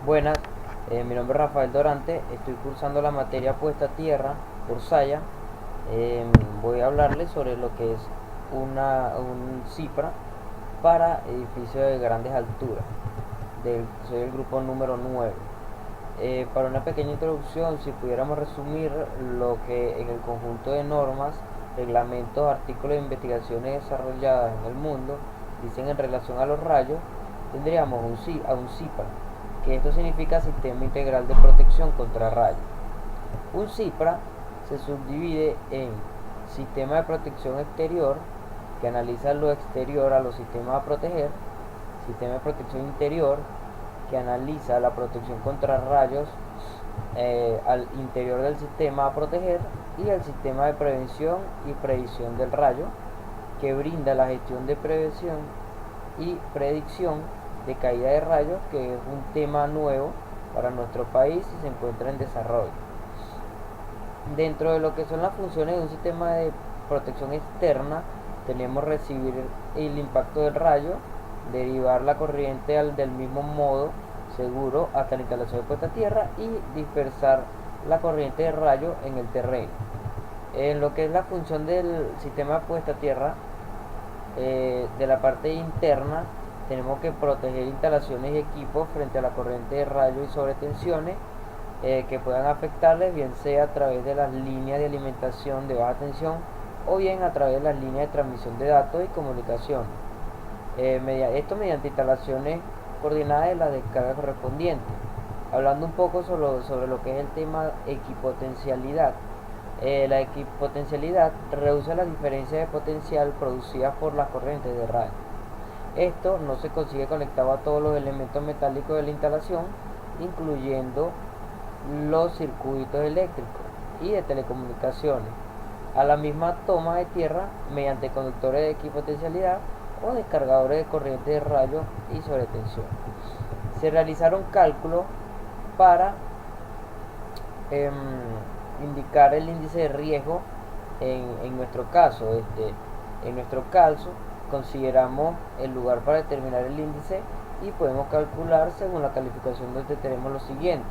Buenas, mi nombre es Rafael Dorante, estoy cursando la materia Puesta a Tierra por Saya. Eh, Voy a hablarles sobre lo que es un CIPRA para edificios de grandes alturas. Soy el grupo número 9. Para una pequeña introducción, si pudiéramos resumir lo que en el conjunto de normas, reglamentos, artículos de investigaciones desarrolladas en el mundo dicen en relación a los rayos, tendríamos a un CIPRA, que esto significa Sistema Integral de Protección contra Rayos. Un CIPRA se subdivide en Sistema de Protección Exterior, que analiza lo exterior a los sistemas a proteger; Sistema de Protección Interior, que analiza la protección contra rayos al interior del sistema a proteger; y el Sistema de Prevención y Predicción del Rayo, que brinda la gestión de prevención y predicción de caída de rayos, que es un tema nuevo para nuestro país y se encuentra en desarrollo. Dentro de lo que son las funciones de un sistema de protección externa, tenemos recibir el impacto del rayo, derivar la corriente del mismo modo seguro hasta la instalación de puesta a tierra y dispersar la corriente de rayo en el terreno. En lo que es la función del sistema de puesta a tierra, de la parte interna, tenemos que proteger instalaciones y equipos frente a la corriente de rayo y sobretensiones que puedan afectarles, bien sea a través de las líneas de alimentación de baja tensión o bien a través de las líneas de transmisión de datos y comunicación. Esto mediante instalaciones coordinadas de la descarga correspondiente. Hablando un poco sobre lo que es el tema equipotencialidad. La equipotencialidad reduce las diferencias de potencial producidas por las corrientes de radio. Esto no se consigue conectado a todos los elementos metálicos de la instalación, incluyendo los circuitos eléctricos y de telecomunicaciones, a la misma toma de tierra mediante conductores de equipotencialidad o descargadores de corriente de rayos y sobretensión. Se realizaron cálculos para eh, indicar el índice de riesgo en nuestro caso. En nuestro caso, consideramos el lugar para determinar el índice y podemos calcular según la calificación donde tenemos lo siguiente.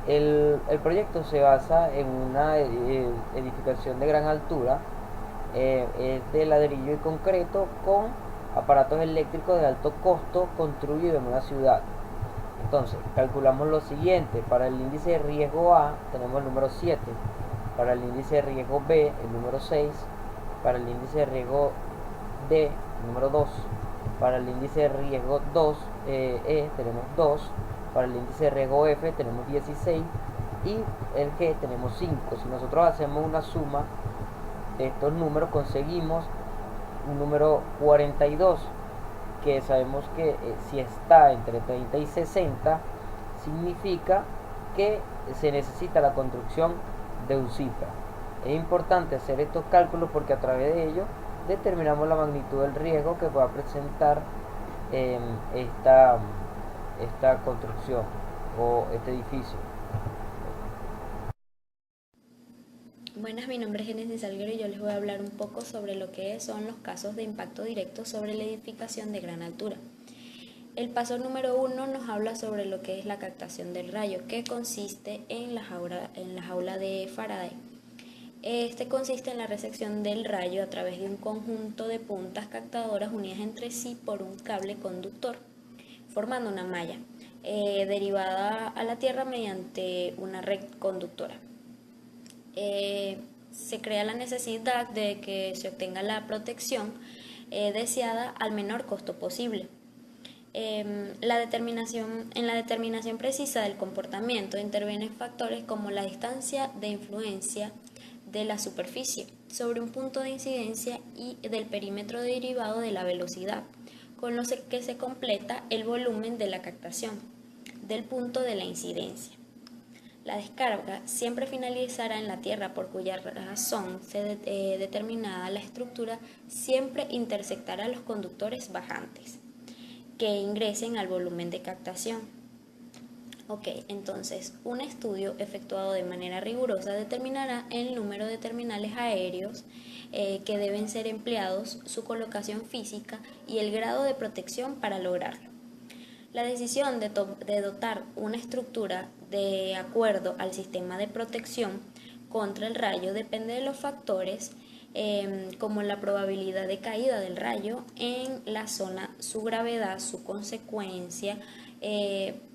El proyecto se basa en una edificación de gran altura, es de ladrillo y concreto con aparatos eléctricos de alto costo construido en una ciudad. Entonces, calculamos lo siguiente: para el índice de riesgo A tenemos el número 7, para el índice de riesgo B el número 6, para el índice de riesgo D el número 2, para el índice de riesgo 2 tenemos 2, para el índice de riesgo F tenemos 16 y el G tenemos 5. Si nosotros hacemos una suma de estos números, conseguimos un número 42, que sabemos que si está entre 30 y 60 significa que se necesita la construcción de un CIPRA. Es importante hacer estos cálculos porque a través de ellos determinamos la magnitud del riesgo que va a presentar eh, esta, esta construcción o este edificio. Buenas, mi nombre es Genesis Salguero y yo les voy a hablar un poco sobre lo que son los casos de impacto directo sobre la edificación de gran altura. El paso número 1 nos habla sobre lo que es la captación del rayo, que consiste en la jaula de Faraday. Este consiste en la recepción del rayo a través de un conjunto de puntas captadoras unidas entre sí por un cable conductor, formando una malla derivada a la tierra mediante una red conductora. Se crea la necesidad de que se obtenga la protección deseada al menor costo posible. En la determinación precisa del comportamiento intervienen factores como la distancia de influencia de la superficie sobre un punto de incidencia y del perímetro derivado de la velocidad, con lo que se completa el volumen de la captación del punto de la incidencia. La descarga siempre finalizará en la tierra, por cuya razón determinada la estructura siempre intersectará los conductores bajantes que ingresen al volumen de captación. Ok, entonces un estudio efectuado de manera rigurosa determinará el número de terminales aéreos que deben ser empleados, su colocación física y el grado de protección para lograrlo. La decisión de dotar una estructura de acuerdo al sistema de protección contra el rayo depende de los factores como la probabilidad de caída del rayo en la zona, su gravedad, su consecuencia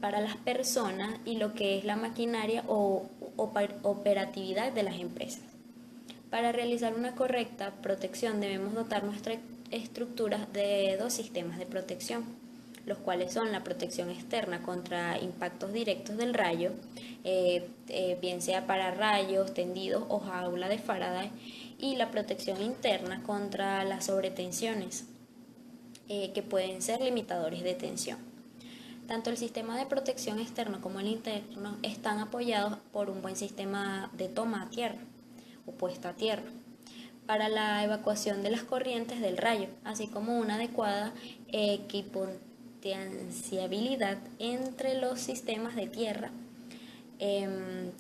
para las personas y lo que es la maquinaria o operatividad de las empresas. Para realizar una correcta protección debemos dotar nuestras estructuras de dos sistemas de protección, los cuales son la protección externa contra impactos directos del rayo, bien sea para rayos, tendidos o jaula de Faraday, y la protección interna contra las sobretensiones, que pueden ser limitadores de tensión. Tanto el sistema de protección externo como el interno están apoyados por un buen sistema de toma a tierra o puesta a tierra para la evacuación de las corrientes del rayo, así como una adecuada equipotenciabilidad entre los sistemas de tierra,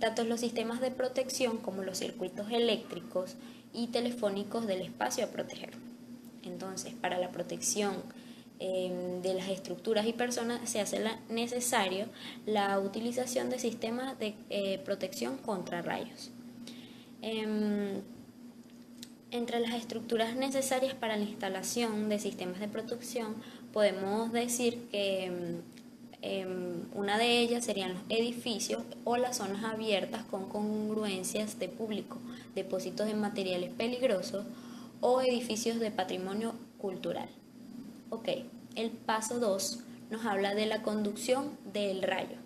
tanto los sistemas de protección como los circuitos eléctricos y telefónicos del espacio a proteger. Entonces, para la protección de las estructuras y personas se hace necesario la utilización de sistemas de protección contra rayos. Entre las estructuras necesarias para la instalación de sistemas de protección podemos decir que una de ellas serían los edificios o las zonas abiertas con congruencias de público, depósitos de materiales peligrosos o edificios de patrimonio cultural. Ok, el paso 2 nos habla de la conducción del rayo.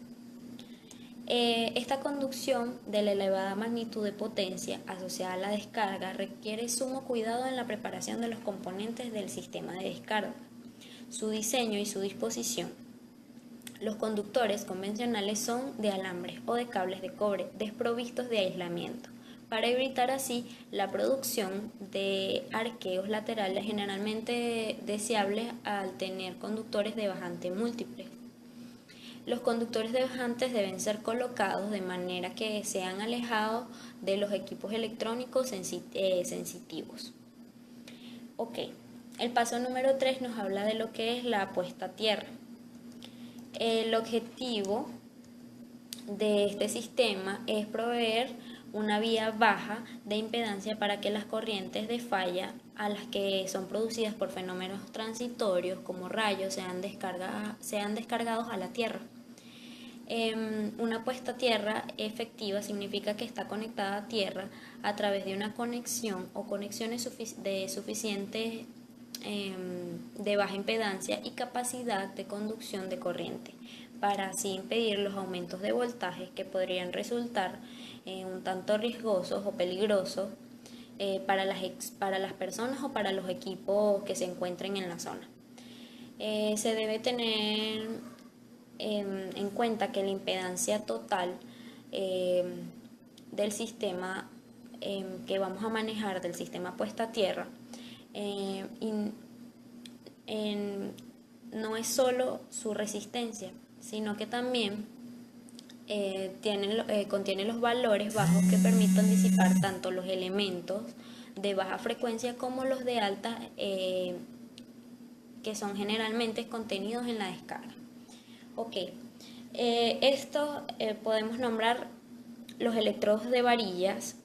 Esta conducción de la elevada magnitud de potencia asociada a la descarga requiere sumo cuidado en la preparación de los componentes del sistema de descarga, su diseño y su disposición. Los conductores convencionales son de alambres o de cables de cobre desprovistos de aislamiento, para evitar así la producción de arqueos laterales generalmente deseables al tener conductores de bajante múltiples. Los conductores de bajantes deben ser colocados de manera que sean alejados de los equipos electrónicos sensitivos. Ok, el paso número 3 nos habla de lo que es la puesta a tierra. El objetivo de este sistema es proveer una vía baja de impedancia para que las corrientes de falla a las que son producidas por fenómenos transitorios como rayos sean descargados a la tierra. Una puesta a tierra efectiva significa que está conectada a tierra a través de una conexión o conexiones suficientes de baja impedancia y capacidad de conducción de corriente, para así impedir los aumentos de voltaje que podrían resultar un tanto riesgosos o peligrosos para las personas o para los equipos que se encuentren en la zona. Se debe tener en cuenta que la impedancia total del sistema que vamos a manejar, del sistema puesta a tierra, no es solo su resistencia, sino que también contiene los valores bajos que permitan disipar tanto los elementos de baja frecuencia como los de alta, que son generalmente contenidos en la descarga. Ok, esto podemos nombrar los electrodos de varillas,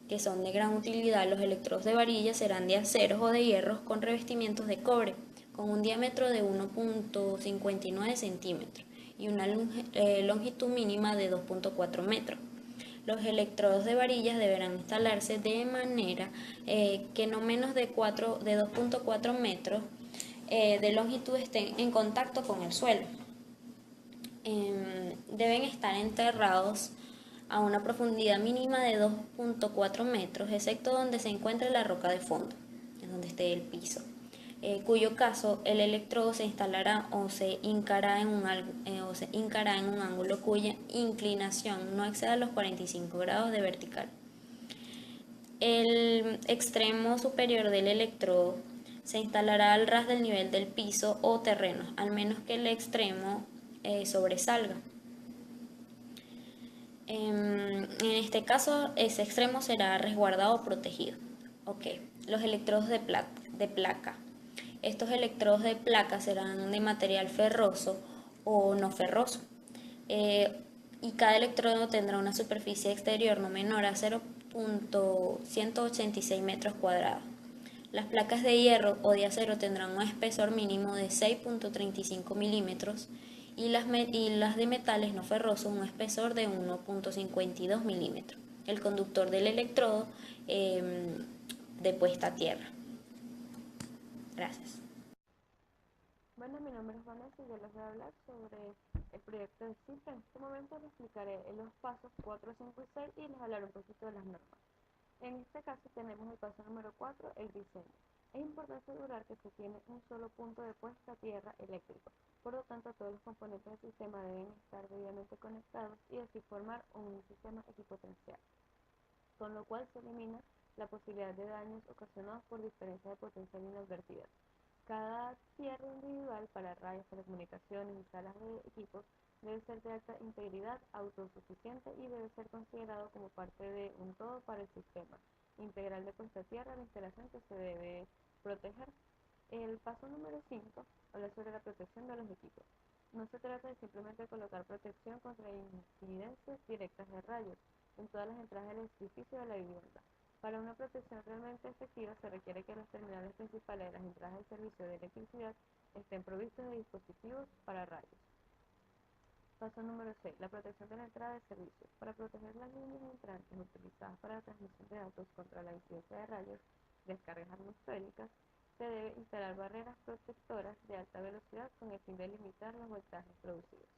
que son de gran utilidad. Los electrodos de varillas serán de aceros o de hierros con revestimientos de cobre, con un diámetro de 1.59 centímetros y una longitud mínima de 2.4 metros. Los electrodos de varillas deberán instalarse de manera que no menos de 2.4 metros de longitud estén en contacto con el suelo. Deben estar enterrados a una profundidad mínima de 2.4 metros, excepto donde se encuentre la roca de fondo, en donde esté el piso, cuyo caso el electrodo se instalará o se hincará en un ángulo cuya inclinación no exceda los 45 grados de vertical. El extremo superior del electrodo se instalará al ras del nivel del piso o terreno, al menos que el extremo sobresalga. En este caso, ese extremo será resguardado o protegido. Ok, los electrodos de placa. Estos electrodos de placa serán de material ferroso o no ferroso. Eh, y cada electrodo tendrá una superficie exterior no menor a 0,186 metros cuadrados. Las placas de hierro o de acero tendrán un espesor mínimo de 6,35 milímetros y las de metales no ferrosos un espesor de 1,52 milímetros. El conductor del electrodo de puesta a tierra. Gracias. Bueno, mi nombre es Vanessa y yo les voy a hablar sobre el proyecto de CIFRA. En este momento les explicaré los pasos 4, 5 y 6 y les hablaré un poquito de las normas. En este caso tenemos el paso número 4, el diseño. Es importante asegurar que se tiene un solo punto de puesta a tierra eléctrico. Por lo tanto, todos los componentes del sistema deben estar debidamente conectados y así formar un sistema equipotencial, con lo cual se elimina la posibilidad de daños ocasionados por diferencias de potencial inadvertidas. Cada tierra individual para rayos, telecomunicaciones y salas de equipos debe ser de alta integridad, autosuficiente y debe ser considerado como parte de un todo para el sistema integral de puesta a tierra. La instalación que se debe proteger. El paso número 5 habla sobre la protección de los equipos. No se trata de simplemente colocar protección contra incidencias directas de rayos en todas las entradas del edificio de la vivienda. Para una protección realmente efectiva se requiere que los terminales principales de las entradas del servicio de electricidad estén provistos de dispositivos para rayos. Paso número 6. La protección de la entrada de servicio. Para proteger las líneas entrantes utilizadas para la transmisión de datos contra la incidencia de rayos, descargas atmosféricas, se debe instalar barreras protectoras de alta velocidad con el fin de limitar los voltajes producidos.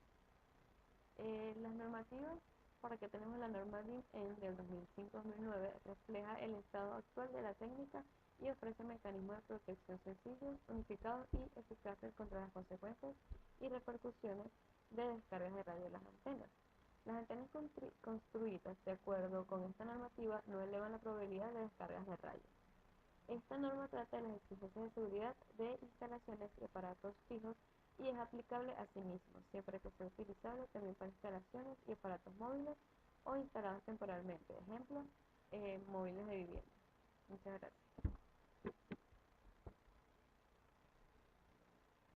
Las normativas, por aquí tenemos la norma DIN del 2005-2009, refleja el estado actual de la técnica y ofrece mecanismos de protección sencillos, unificados y eficaces contra las consecuencias y repercusiones de descargas de radio de las antenas. Las antenas construidas de acuerdo con esta normativa no elevan la probabilidad de descargas de rayos. Esta norma trata de las exigencias de seguridad de instalaciones y aparatos fijos y es aplicable a sí mismo, siempre que sea utilizable también para instalaciones y aparatos móviles o instalados temporalmente, ejemplo, móviles de vivienda. Muchas gracias.